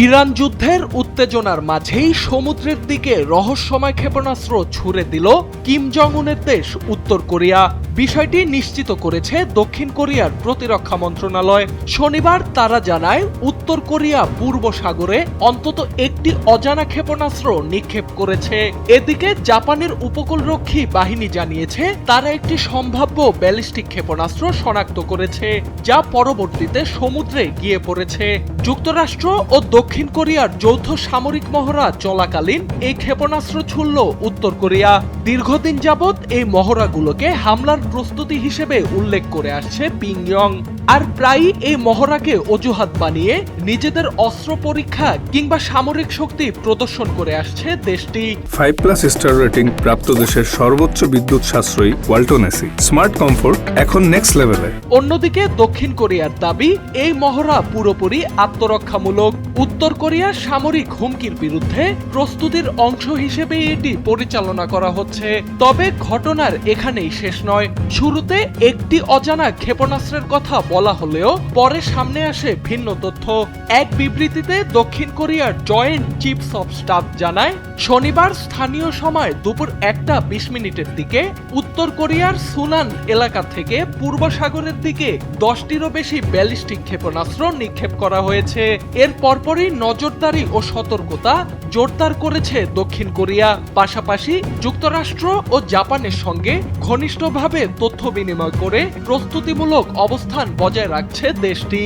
Iran যুদ্ধের উত্তেজনার মাঝেই সমুদ্রের দিকে রহস্যময় ক্ষেপণাস্ত্র ছুড়ে দিল কিম জং উনের দেশ উত্তর কোরিয়া। বিষয়টি নিশ্চিত করেছে দক্ষিণ কোরিয়ার প্রতিরক্ষা মন্ত্রণালয়। শনিবার তারা জানায় উত্তর কোরিয়া পূর্ব সাগরে অন্তত একটি অজানা ক্ষেপণাস্ত্র নিক্ষেপ করেছে। এদিকে জাপানের উপকূলরক্ষী বাহিনী জানিয়েছে তারা একটি সম্ভাব্য ব্যালিস্টিক ক্ষেপণাস্ত্র শনাক্ত করেছে, যা পরবর্তীতে সমুদ্রে গিয়ে পড়েছে। যুক্তরাষ্ট্র ও দক্ষিণ কোরিয়ার যৌথ সামরিক মহড়া চলাকালীন এই ক্ষেপণাস্ত্র ছুড়ল উত্তর কোরিয়া। দীর্ঘদিন যাবৎ এই মহড়াগুলোকে হামলার প্রস্তুতি হিসেবে উল্লেখ করে আসছে পিয়ংইয়ং। আর প্রায়ই এই মহড়াকে অজুহাত বানিয়ে নিজেদের অস্ত্র পরীক্ষা কিংবা সামরিক শক্তি প্রদর্শন করে আসছে দেশটি। 5+ স্টার রেটিং প্রাপ্ত দেশের সর্বোচ্চ বিদ্যুৎ সাশ্রয়ী ওয়ালটন এসি স্মার্ট কমফোর্ট এখন নেক্সট লেভেলে। অন্যদিকে দক্ষিণ কোরিয়ার দাবি এই মহড়া পুরোপুরি আত্মরক্ষামূলক। উত্তর কোরিয়ার সামরিক হুমকির বিরুদ্ধে প্রস্তুতির অংশ হিসেবে এটি পরিচালনা করা হচ্ছে। তবে ঘটনার এখানেই শেষ নয়। শুরুতে একটি অজানা ক্ষেপণাস্ত্রের কথা বলা হলেও পরে সামনে আসে ভিন্ন তথ্য। এক বিবৃতিতে দক্ষিণ কোরিয়ার জয়েন্ট চিফস অফ স্টাফ জানায়, শনিবার স্থানীয় সময় দুপুর 1:20 দিকে উত্তর কোরিয়ার সুনান এলাকা থেকে পূর্ব সাগরের দিকে 10টিরও বেশি ব্যালিস্টিক ক্ষেপণাস্ত্র নিক্ষেপ করা হয়েছে। এর পরপরই নজরদারি ও সতর্কতা জোরদার করেছে দক্ষিণ কোরিয়া। পাশাপাশি যুক্তরাষ্ট্র ও জাপানের সঙ্গে ঘনিষ্ঠভাবে তথ্য বিনিময় করে প্রস্তুতিমূলক অবস্থান বজায় রাখছে দেশটি।